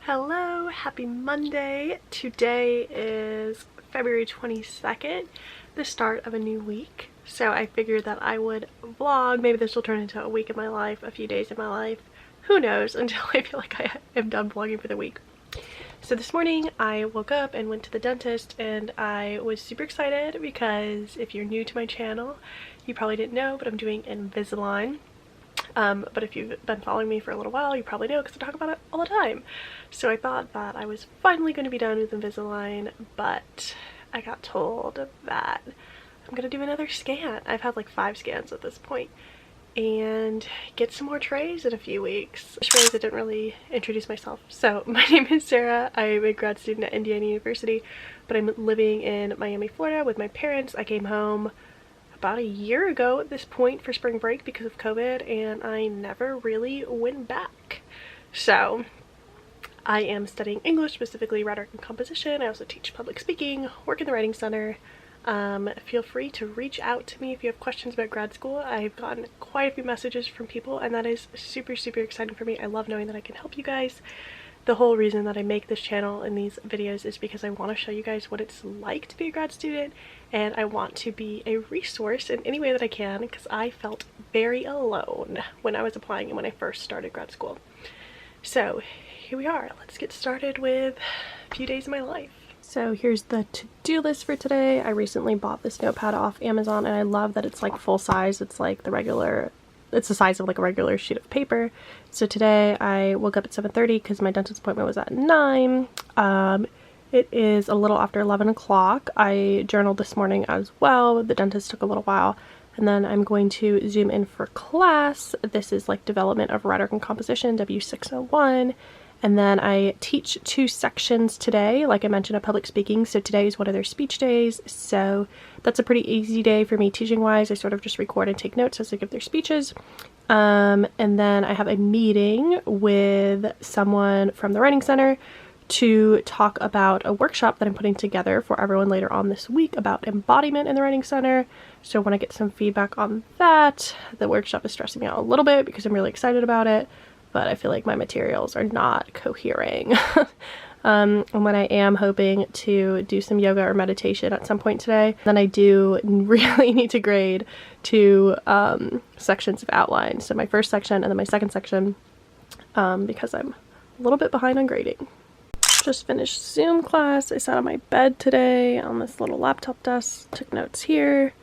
Hello, happy Monday. Today is February 22nd, the start of a new week. So I figured that I would vlog. Maybe this will turn into a week of my life, a few days of my life. Who knows, until I feel like I am done vlogging for the week. So this morning I woke up and went to the dentist, and I was super excited because if you're new to my channel, you probably didn't know, but I'm doing Invisalign. But if you've been following me for a little while, you probably know because I talk about it all the time. So I thought that I was finally going to be done with Invisalign, but I got told that I'm going to do another scan. I've had like 5 scans at this point, and get some more trays in a few weeks. I didn't really introduce myself. So my name is Sarah. I'm a grad student at Indiana University, but I'm living in Miami, Florida with my parents. I came home about a year ago at this point for spring break because of COVID, and I never really went back. So I am studying English, specifically rhetoric and composition. I also teach public speaking, work in the writing center. Feel free to reach out to me if you have questions about grad school. I've gotten quite a few messages from people, and that is super, super exciting for me. I love knowing that I can help you guys. The whole reason that I make this channel and these videos is because I want to show you guys what it's like to be a grad student, and I want to be a resource in any way that I can, because I felt very alone when I was applying and when I first started grad school. So here we are. Let's get started with a few days of my life. So here's the to-do list for today. I recently bought this notepad off Amazon, and I love that it's like full size. It's like it's the size of like a regular sheet of paper. So today I woke up at 7:30 because my dentist appointment was at 9. It is a little after 11 o'clock. I journaled this morning as well. The dentist took a little while. And then I'm going to zoom in for class. This is like development of rhetoric and composition, W601. And then I teach 2 sections today, like I mentioned, of public speaking. So today is one of their speech days. So that's a pretty easy day for me teaching wise. I sort of just record and take notes as they give their speeches. And then I have a meeting with someone from the writing center to talk about a workshop that I'm putting together for everyone later on this week about embodiment in the writing center. So I want to get some feedback on that. The workshop is stressing me out a little bit because I'm really excited about it, but I feel like my materials are not cohering. And when I am hoping to do some yoga or meditation at some point today, then I do really need to grade 2 sections of outline. So my first section and then my second section, because I'm a little bit behind on grading. Just finished Zoom class. I sat on my bed today on this little laptop desk, took notes here,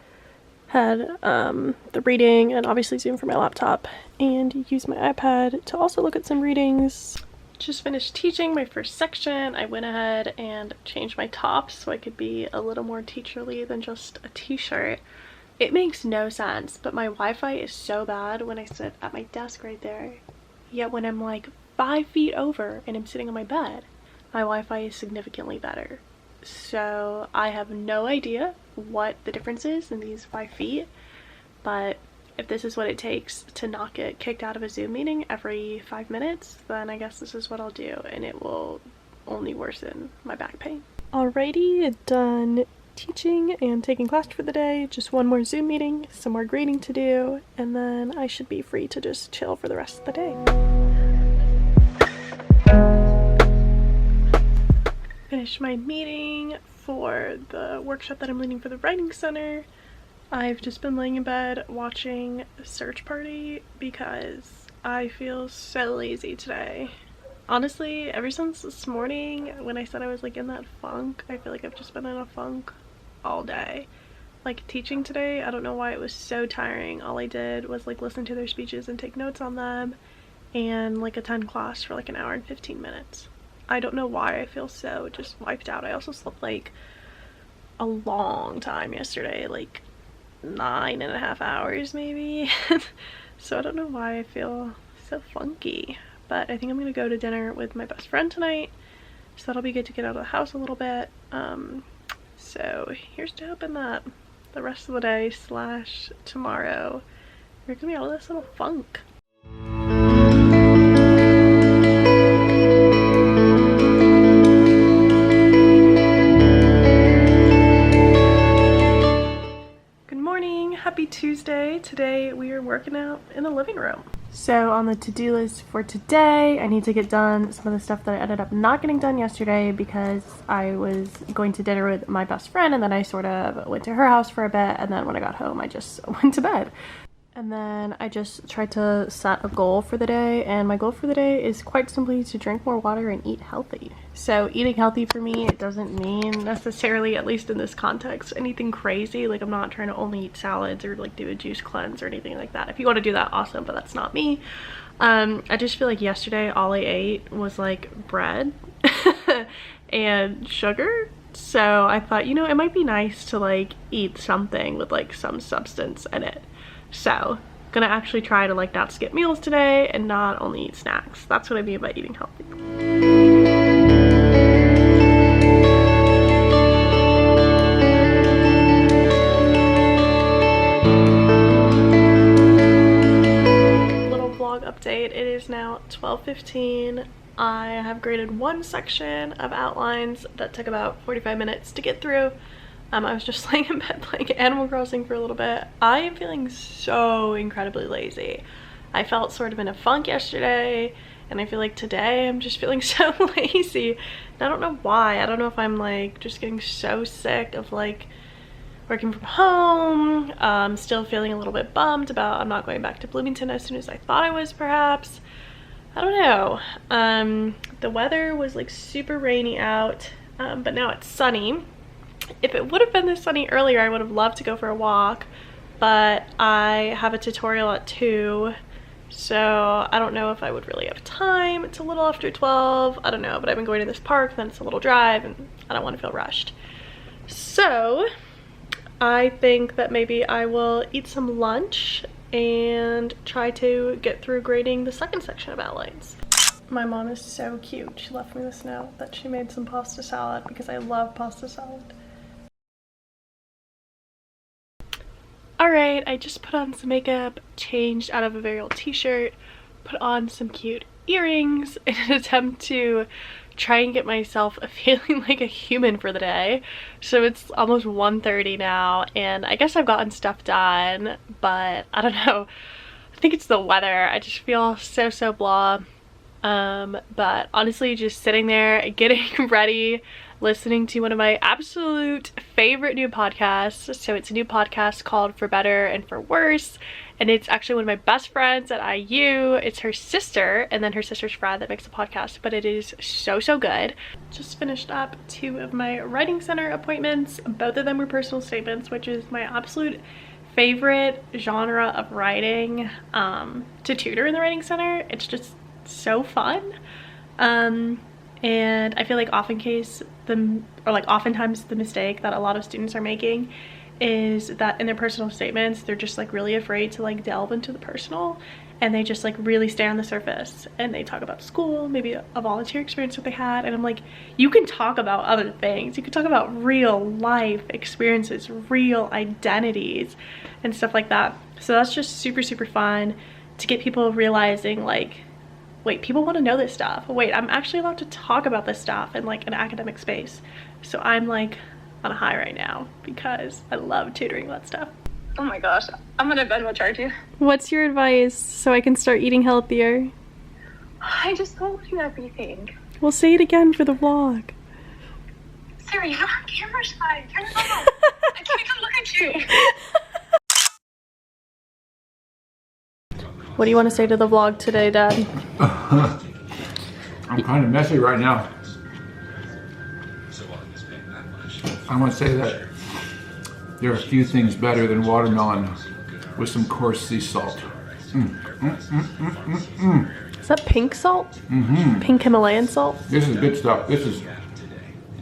had the reading and obviously Zoom for my laptop, and used my iPad to also look at some readings. Just finished teaching my first section. I went ahead and changed my top so I could be a little more teacherly than just a t-shirt. It makes no sense, but my Wi-Fi is so bad when I sit at my desk right there. Yet when I'm like 5 feet over and I'm sitting on my bed, my Wi-Fi is significantly better. So I have no idea what the difference is in these 5 feet, but if this is what it takes to not get kicked out of a Zoom meeting every 5 minutes, then I guess this is what I'll do, and it will only worsen my back pain. Alrighty, done teaching and taking class for the day. Just one more Zoom meeting, some more grading to do, and then I should be free to just chill for the rest of the day. Finished my meeting for the workshop that I'm leading for the writing center. I've just been laying in bed watching Search Party because I feel so lazy today. Honestly, ever since this morning when I said I was like in that funk, I feel like I've just been in a funk all day. Like teaching today, I don't know why it was so tiring. All I did was like listen to their speeches and take notes on them, and like attend class for like an hour and 15 minutes. I don't know why I feel so just wiped out. I also slept like a long time yesterday, like 9.5 hours maybe. so I don't know why I feel so funky, but I think I'm gonna go to dinner with my best friend tonight, so that'll be good to get out of the house a little bit. So here's to hoping that the rest of the day slash tomorrow we're gonna be out of this little funk. Happy Tuesday. Today we are working out in the living room. So on the to-do list for today, I need to get done some of the stuff that I ended up not getting done yesterday because I was going to dinner with my best friend, and then I sort of went to her house for a bit, and then when I got home I just went to bed. And then I just tried to set a goal for the day, and my goal for the day is quite simply to drink more water and eat healthy. So eating healthy for me, it doesn't mean necessarily, at least in this context, anything crazy. Like, I'm not trying to only eat salads or like do a juice cleanse or anything like that. If you want to do that, awesome, but that's not me. I just feel like yesterday all I ate was like bread and sugar. So I thought, you know, it might be nice to like eat something with like some substance in it. So gonna actually try to like not skip meals today and not only eat snacks. That's what I mean by eating healthy. Little vlog update. It is now 12:15. I have graded one section of outlines that took about 45 minutes to get through. I was just laying in bed playing Animal Crossing for a little bit. I am feeling so incredibly lazy. I felt sort of in a funk yesterday, and I feel like today I'm just feeling so lazy. And I don't know why. I don't know if I'm like just getting so sick of like working from home. Still feeling a little bit bummed about I'm not going back to Bloomington as soon as I thought I was, perhaps. I don't know. The weather was like super rainy out, but now it's sunny. If it would have been this sunny earlier, I would have loved to go for a walk, but I have a tutorial at 2, so I don't know if I would really have time. It's a little after 12, I don't know, but I've been going to this park, then it's a little drive, and I don't want to feel rushed. So I think that maybe I will eat some lunch and try to get through grading the second section of outlines. My mom is so cute. She left me this note that she made some pasta salad because I love pasta salad. Alright, I just put on some makeup, changed out of a very old t-shirt, put on some cute earrings in an attempt to try and get myself feeling like a human for the day. So it's almost 1:30 now, and I guess I've gotten stuff done, but I don't know. I think it's the weather. I just feel so blah. But honestly, just sitting there, getting ready, listening to one of my absolute favorite new podcasts. So it's a new podcast called For Better and For Worse, and it's actually one of my best friends at IU. It's her sister, and then her sister's friend that makes a podcast, but it is so good. Just finished up 2 of my writing center appointments. Both of them were personal statements, which is my absolute favorite genre of writing, to tutor in the writing center. It's just so fun. And I feel like oftentimes the mistake that a lot of students are making is that in their personal statements they're just like really afraid to like delve into the personal, and they just like really stay on the surface and they talk about school, maybe a volunteer experience that they had, and I'm like, you can talk about other things. You can talk about real life experiences, real identities and stuff like that. So that's just super fun to get people realizing like, wait, people want to know this stuff. Wait, I'm actually allowed to talk about this stuff in like an academic space. So I'm like on a high right now because I love tutoring that stuff. Oh my gosh, I'm gonna binge watch you. What's your advice so I can start eating healthier? I just told you everything. Well, say it again for the vlog. Sarah, you're on camera shy. Turn it off. I can't even look at you. What do you want to say to the vlog today, Dad? I'm kind of messy right now. I want to say that there are a few things better than watermelon with some coarse sea salt. Is that pink salt? Mm-hmm. Pink Himalayan salt? This is good stuff. This is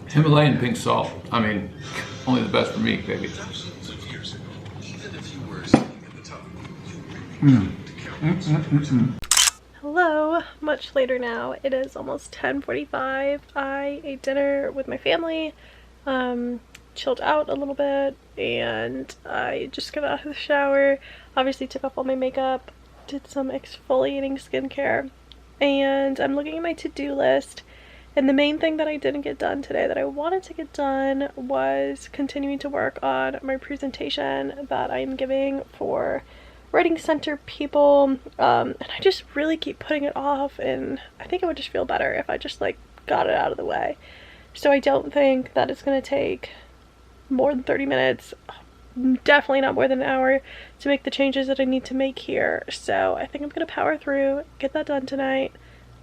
Himalayan pink salt. I mean, only the best for me, baby. Hello, much later now. It is almost 10:45. I ate dinner with my family, chilled out a little bit, and I just got out of the shower. Obviously took off all my makeup, did some exfoliating skincare, and I'm looking at my to-do list. And the main thing that I didn't get done today that I wanted to get done was continuing to work on my presentation that I'm giving for writing center people, and I just really keep putting it off, and I think it would just feel better if I just like got it out of the way. So I don't think that it's gonna take more than 30 minutes, definitely not more than an hour, to make the changes that I need to make here. So I think I'm gonna power through, get that done tonight,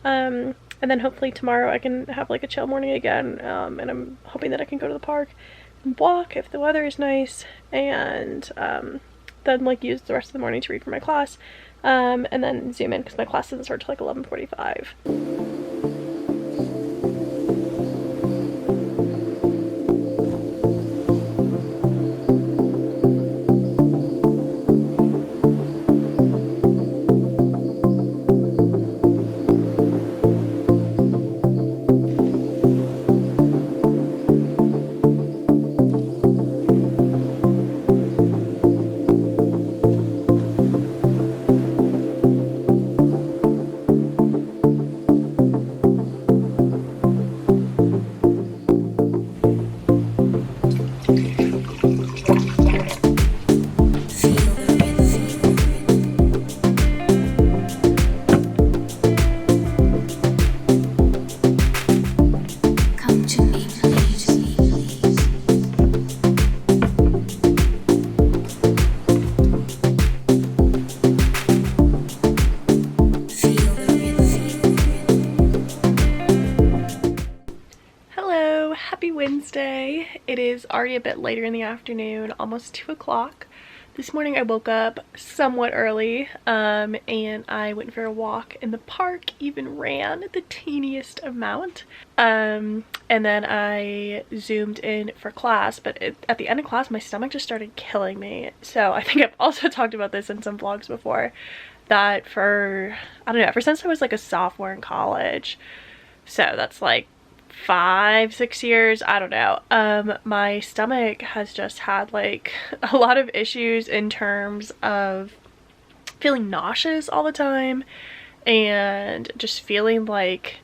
and then hopefully tomorrow I can have like a chill morning again, and I'm hoping that I can go to the park and walk if the weather is nice, and then like use the rest of the morning to read for my class, and then zoom in because my class doesn't start till like 11:45. Happy Wednesday. It is already a bit later in the afternoon, almost 2 o'clock. This morning I woke up somewhat early, and I went for a walk in the park, even ran the teeniest amount, and then I zoomed in for class, but at the end of class my stomach just started killing me. So I think I've also talked about this in some vlogs before, that for, I don't know, ever since I was like a sophomore in college, so that's like 5-6 years, I don't know, my stomach has just had like a lot of issues in terms of feeling nauseous all the time and just feeling like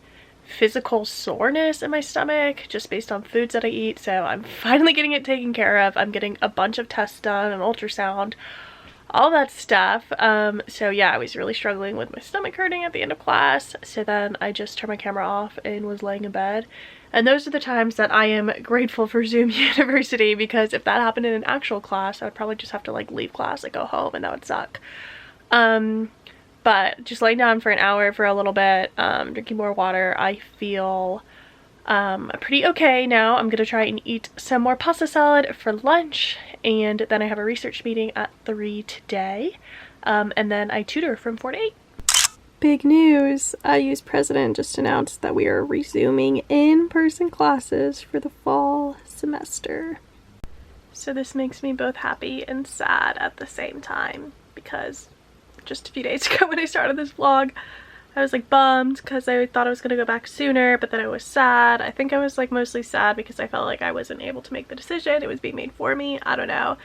physical soreness in my stomach just based on foods that I eat. So I'm finally getting it taken care of. I'm getting a bunch of tests done, an ultrasound, all that stuff. So yeah, I was really struggling with my stomach hurting at the end of class, so then I just turned my camera off and was laying in bed. And those are the times that I am grateful for Zoom University, because if that happened in an actual class I would probably just have to like leave class and go home, and that would suck. But just laying down for an hour for a little bit, drinking more water, I feel pretty okay now. I'm gonna try and eat some more pasta salad for lunch, and then I have a research meeting at 3 today, and then I tutor from 4 to 8. Big news! IU's president just announced that we are resuming in-person classes for the fall semester. So this makes me both happy and sad at the same time, because just a few days ago when I started this vlog, I was like bummed because I thought I was gonna go back sooner, but then I was sad. I think I was like mostly sad because I felt like I wasn't able to make the decision. It was being made for me. I don't know.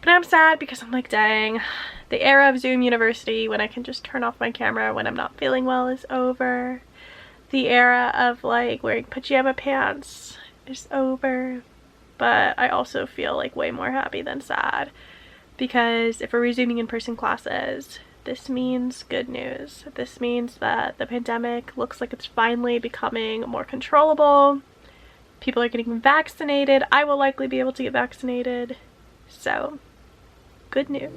But I'm sad because I'm like, dang, the era of Zoom University when I can just turn off my camera when I'm not feeling well is over. The era of like wearing pajama pants is over. But I also feel like way more happy than sad, because if we're resuming in-person classes, this means good news. This means that the pandemic looks like it's finally becoming more controllable. People are getting vaccinated. I will likely be able to get vaccinated. So, good news.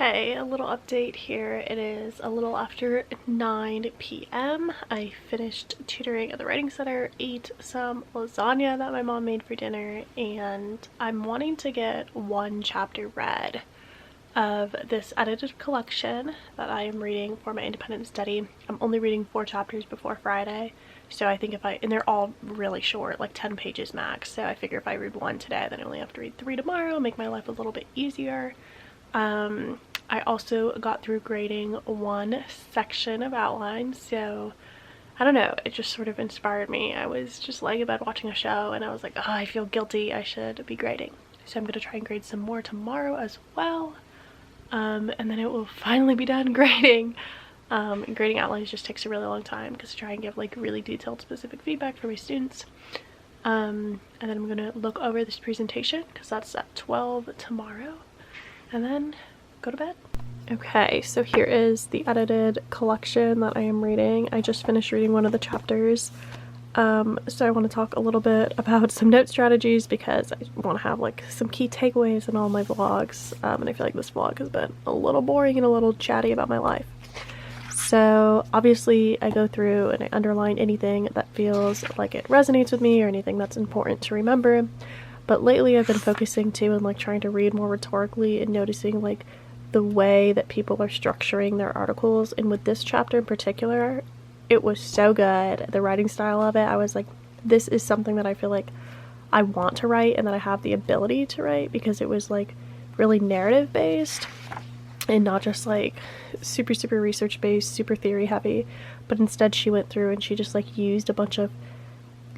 Okay, a little update here. It is a little after 9 p.m. I finished tutoring at the writing center, ate some lasagna that my mom made for dinner, and I'm wanting to get one chapter read. of this edited collection that I am reading for my independent study. I'm only reading 4 chapters before Friday, so I think and they're all really short, like 10 pages max, so I figure if I read 1 today, then I only have to read 3 tomorrow, make my life a little bit easier. I also got through grading 1 section of outline, so I don't know, it just sort of inspired me. I was just laying in bed watching a show and I was like, oh, I feel guilty, I should be grading. So I'm gonna try and grade some more tomorrow as well. And then it will finally be done grading. And grading outlines just takes a really long time because I try and give like really detailed specific feedback for my students. And then I'm gonna look over this presentation because that's at 12 tomorrow, and then go to bed. Okay, so here is the edited collection that I am reading. I just finished reading one of the chapters. So I want to talk a little bit about some note strategies because I want to have like some key takeaways in all my vlogs. And I feel like this vlog has been a little boring and a little chatty about my life. So obviously I go through and I underline anything that feels like it resonates with me or anything that's important to remember. But lately I've been focusing too on like trying to read more rhetorically and noticing like the way that people are structuring their articles. And with this chapter in particular, it was so good. The writing style of it, I was like, this is something that I feel like I want to write and that I have the ability to write, because it was like really narrative based and not just like super research based, super theory heavy, but instead she went through and she just like used a bunch of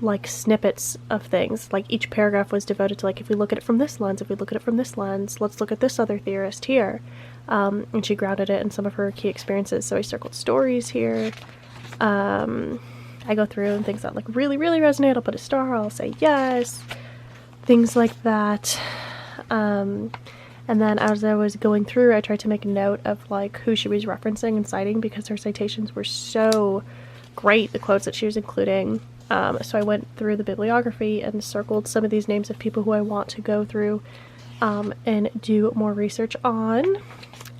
like snippets of things. Like each paragraph was devoted to like, if we look at it from this lens, if we look at it from this lens, let's look at this other theorist here. And she grounded it in some of her key experiences. So I circled stories here. I go through and things that like really resonate, I'll put a star, I'll say yes, things like that. And then as I was going through, I tried to make a note of like who she was referencing and citing, because her citations were so great, the quotes that she was including. So I went through the bibliography and circled some of these names of people who I want to go through and do more research on.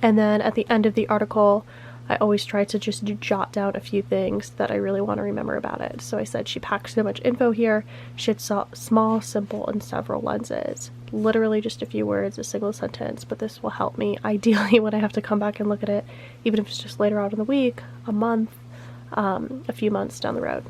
And then at the end of the article, I always try to just jot down a few things that I really want to remember about it. So I said she packed so much info here. She had small, simple, and several lenses. Literally just a few words, a single sentence, but this will help me ideally when I have to come back and look at it, even if it's just later on in the week, a month, a few months down the road.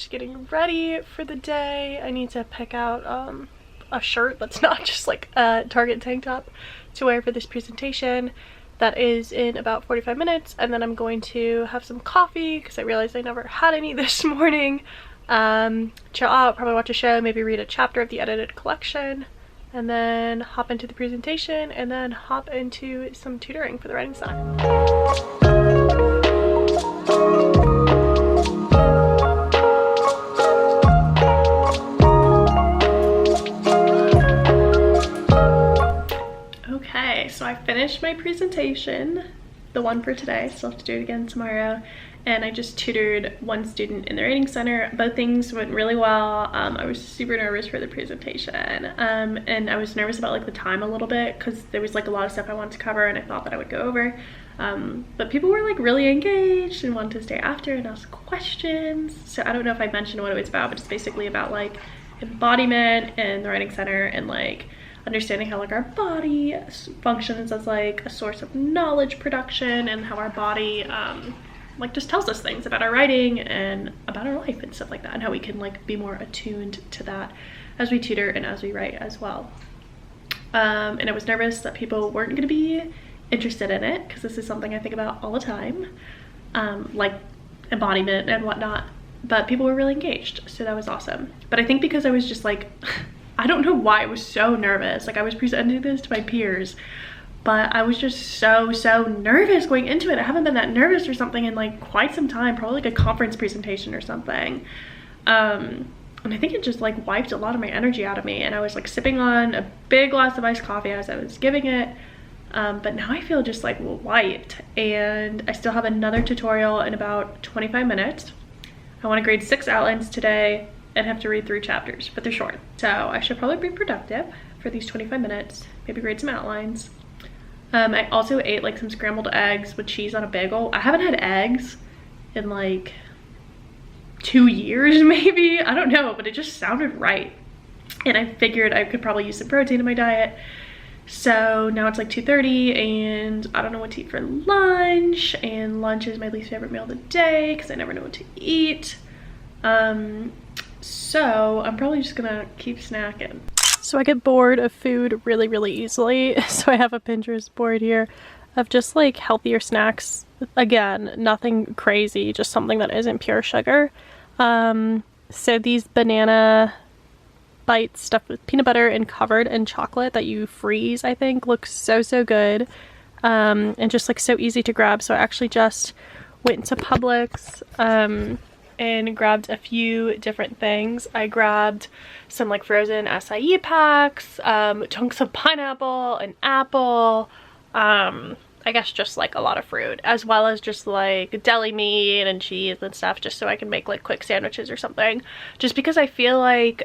Getting ready for the day. I need to pick out a shirt that's not just like a Target tank top to wear for this presentation. That is in about 45 minutes, and then I'm going to have some coffee because I realized I never had any this morning. Chill out, probably watch a show, maybe read a chapter of the edited collection, and then hop into the presentation, and then hop into some tutoring for the writing center. So I finished my presentation, the one for today, still have to do it again tomorrow, and I just tutored 1 student in the writing center. Both things went really well. I was super nervous for the presentation, and I was nervous about like the time a little bit because there was like a lot of stuff I wanted to cover and I thought that I would go over, but people were like really engaged and wanted to stay after and ask questions. So I don't know if I mentioned what it was about, but it's basically about like embodiment in the writing center and like understanding how like our body functions as like a source of knowledge production, and how our body like just tells us things about our writing and about our life and stuff like that, and how we can like be more attuned to that as we tutor and as we write as well. And I was nervous that people weren't going to be interested in it because this is something I think about all the time, like embodiment and whatnot, but people were really engaged, so that was awesome. But I think because I was just like I don't know why I was so nervous. Like I was presenting this to my peers, but I was just so nervous going into it. I haven't been that nervous or something in like quite some time, probably like a conference presentation or something. And I think it just like wiped a lot of my energy out of me. And I was like sipping on a big glass of iced coffee as I was giving it. But now I feel just like light, and I still have another tutorial in about 25 minutes. I want to grade 6 outlines today and have to read 3 chapters, but they're short. So I should probably be productive for these 25 minutes, maybe grade some outlines. I also ate like some scrambled eggs with cheese on a bagel. I haven't had eggs in like 2 years maybe, I don't know, but it just sounded right. And I figured I could probably use some protein in my diet. So now it's like 2:30 and I don't know what to eat for lunch, and lunch is my least favorite meal of the day because I never know what to eat. So I'm probably just gonna keep snacking. So I get bored of food really, really easily. So I have a Pinterest board here of just like healthier snacks. Again, nothing crazy, just something that isn't pure sugar. So these banana bites stuffed with peanut butter and covered in chocolate that you freeze, I think, looks so, so good. And just like so easy to grab. So I actually just went into Publix and grabbed a few different things. I grabbed some like frozen acai packs, chunks of pineapple, an apple, I guess just like a lot of fruit, as well as just like deli meat and cheese and stuff, just so I can make like quick sandwiches or something. Just because I feel like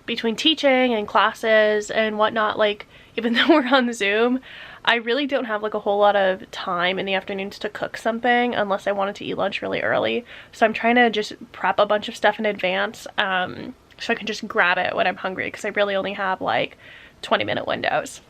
between teaching and classes and whatnot, like even though we're on Zoom, I really don't have like a whole lot of time in the afternoons to cook something unless I wanted to eat lunch really early. So I'm trying to just prep a bunch of stuff in advance so I can just grab it when I'm hungry, because I really only have like 20-minute windows.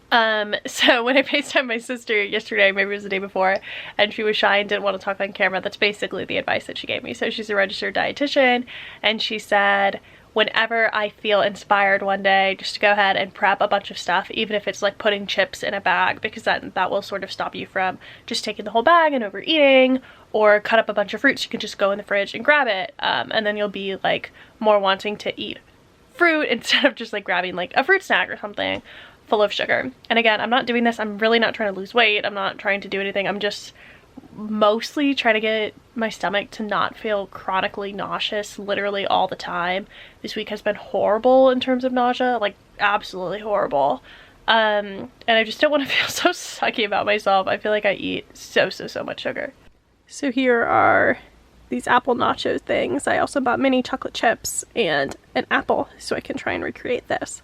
So when I FaceTimed my sister yesterday, maybe it was the day before, and she was shy and didn't want to talk on camera, that's basically the advice that she gave me. So she's a registered dietitian, and she said whenever I feel inspired one day, just to go ahead and prep a bunch of stuff, even if it's like putting chips in a bag, because that will sort of stop you from just taking the whole bag and overeating, or cut up a bunch of fruits. You can just go in the fridge and grab it, and then you'll be like more wanting to eat fruit instead of just like grabbing like a fruit snack or something full of sugar. And again, I'm not doing this, I'm really not trying to lose weight, I'm not trying to do anything, I'm just mostly trying to get my stomach to not feel chronically nauseous literally all the time. This week has been horrible in terms of nausea, like absolutely horrible. And I just don't want to feel so sucky about myself. I feel like I eat so much sugar. So here are these apple nacho things. I also bought mini chocolate chips and an apple so I can try and recreate this.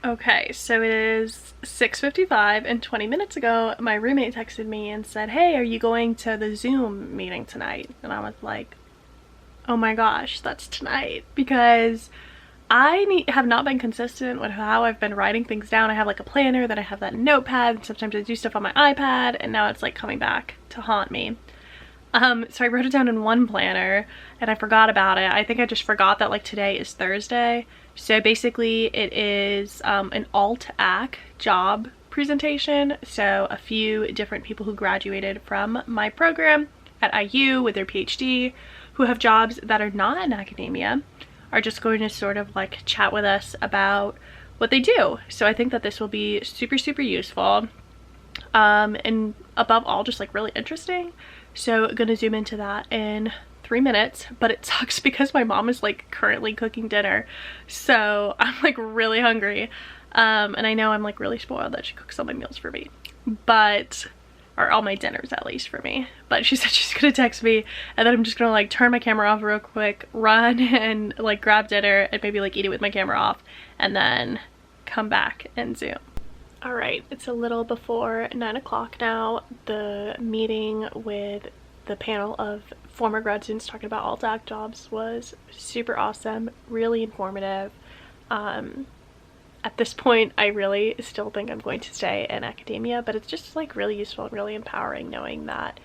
Okay, so it is 6:55 and 20 minutes ago my roommate texted me and said, hey, are you going to the Zoom meeting tonight? And I was like, oh my gosh, that's tonight, because I have not been consistent with how I've been writing things down. I have like a planner, then I have that notepad, and sometimes I do stuff on my iPad, and now it's like coming back to haunt me. So I wrote it down in one planner and I forgot about it. I think I just forgot that like today is Thursday. So basically it is an alt-ac job presentation. So a few different people who graduated from my program at IU with their PhD, who have jobs that are not in academia, are just going to sort of like chat with us about what they do. So I think that this will be super useful, and above all just like really interesting. So I'm gonna zoom into that in 3 minutes, but it sucks because my mom is like currently cooking dinner, so I'm like really hungry, and I know I'm like really spoiled that she cooks all my meals for me, but or all my dinners at least for me. But she said she's gonna text me, and then I'm just gonna like turn my camera off real quick, run and like grab dinner and maybe like eat it with my camera off, and then come back and Zoom. All right, it's a little before 9 o'clock now. The meeting with the panel of former grad students talking about alt-ac jobs was super awesome, really informative. At this point, I really still think I'm going to stay in academia, but it's just like really useful and really empowering knowing that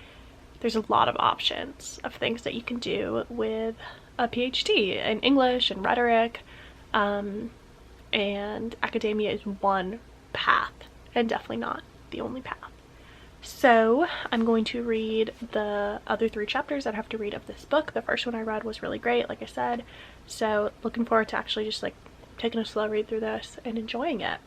there's a lot of options of things that you can do with a PhD in English and rhetoric, and academia is one path and definitely not the only path. So I'm going to read the other 3 chapters I'd have to read of this book. The first one I read was really great, like I said, so looking forward to actually just like taking a slow read through this and enjoying it.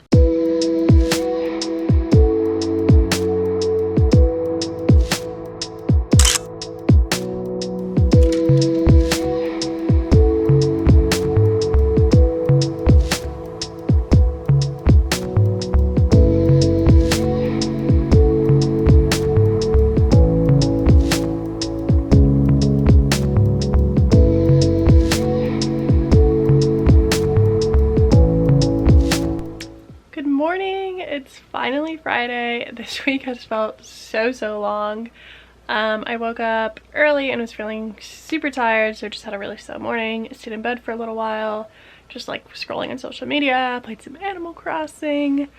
It's finally Friday. This week has felt so long. I woke up early and was feeling super tired, so just had a really slow morning. Stayed in bed for a little while, just like scrolling on social media, played some Animal Crossing.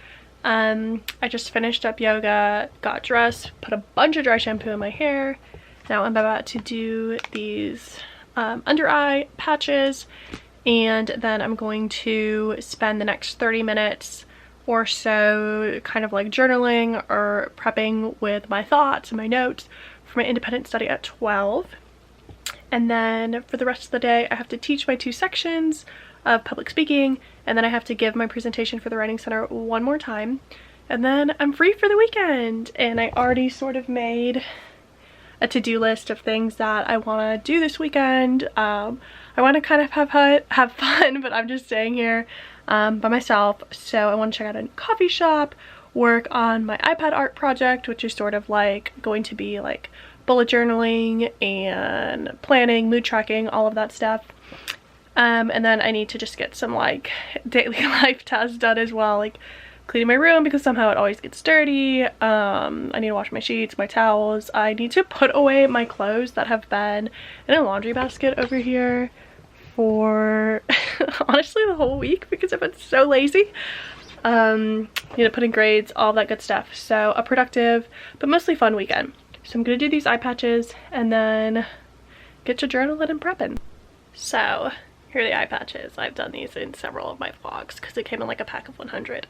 I just finished up yoga, got dressed, put a bunch of dry shampoo in my hair. Now I'm about to do these under eye patches, and then I'm going to spend the next 30 minutes or so kind of like journaling or prepping with my thoughts and my notes for my independent study at 12. And then for the rest of the day I have to teach my 2 sections of public speaking, and then I have to give my presentation for the Writing Center one more time, and then I'm free for the weekend. And I already sort of made a to-do list of things that I want to do this weekend. I want to kind of have fun, but I'm just staying here by myself, so I want to check out a coffee shop, work on my iPad art project, which is sort of like going to be like bullet journaling and planning, mood tracking, all of that stuff. And then I need to just get some like daily life tasks done as well, like cleaning my room because somehow it always gets dirty. I need to wash my sheets, my towels. I need to put away my clothes that have been in a laundry basket over here for honestly the whole week because I've been so lazy. You know, putting grades, all that good stuff. So a productive but mostly fun weekend. So I'm gonna do these eye patches and then get to journaling and prepping. So here are the eye patches. I've done these in several of my vlogs because it came in like a pack of 100.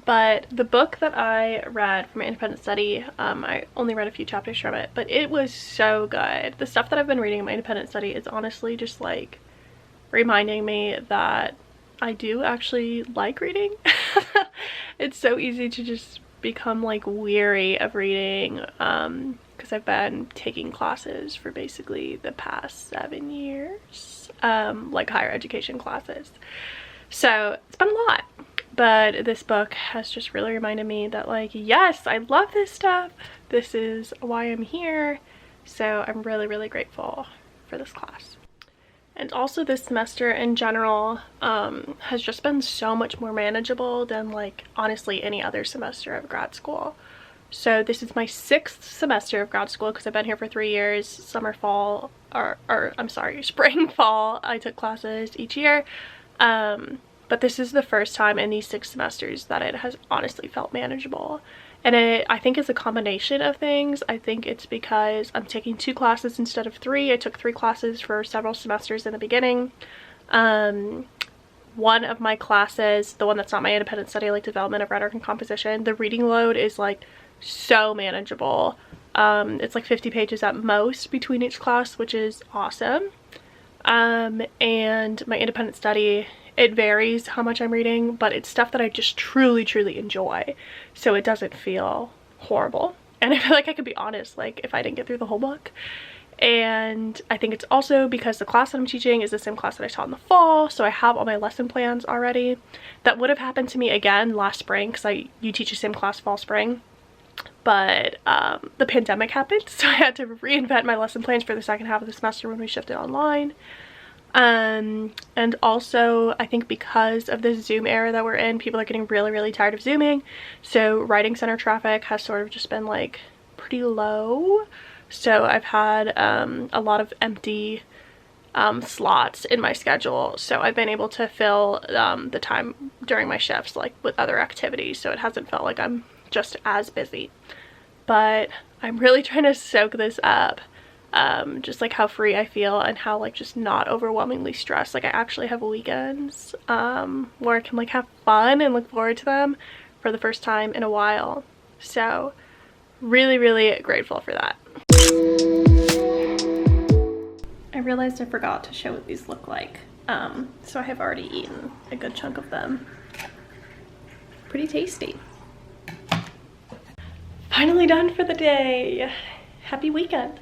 But the book that I read for my independent study, I only read a few chapters from it, but it was so good. The stuff that I've been reading in my independent study is honestly just like reminding me that I do actually like reading. It's so easy to just become like weary of reading because I've been taking classes for basically the past 7 years, like higher education classes. So it's been a lot. But this book has just really reminded me that like, yes, I love this stuff. This is why I'm here. So I'm really grateful for this class. And also this semester in general has just been so much more manageable than like honestly any other semester of grad school. So this is my 6th semester of grad school because I've been here for 3 years, summer, fall, or I'm sorry, spring, fall. I took classes each year. But this is the first time in these 6 semesters that it has honestly felt manageable. And I think it's a combination of things. I think it's because I'm taking 2 classes instead of 3. I took 3 classes for several semesters in the beginning. One of my classes, the one that's not my independent study, like development of rhetoric and composition, the reading load is like so manageable. It's like 50 pages at most between each class, which is awesome. And my independent study, it varies how much I'm reading, but it's stuff that I just truly enjoy, so it doesn't feel horrible. And I feel like I could be honest, like if I didn't get through the whole book. And I think it's also because the class that I'm teaching is the same class that I taught in the fall, so I have all my lesson plans already. That would have happened to me again last spring because you teach the same class fall, spring. But the pandemic happened, so I had to reinvent my lesson plans for the second half of the semester when we shifted online. And also I think because of this Zoom era that we're in, people are getting really tired of Zooming, so Writing Center traffic has sort of just been like pretty low. So I've had a lot of empty slots in my schedule, so I've been able to fill the time during my shifts like with other activities, so it hasn't felt like I'm just as busy. But I'm really trying to soak this up. Just like how free I feel and how like just not overwhelmingly stressed. Like I actually have weekends where I can like have fun and look forward to them for the first time in a while. So really, really grateful for that. I realized I forgot to show what these look like. So I have already eaten a good chunk of them. Pretty tasty. Finally done for the day. Happy weekend.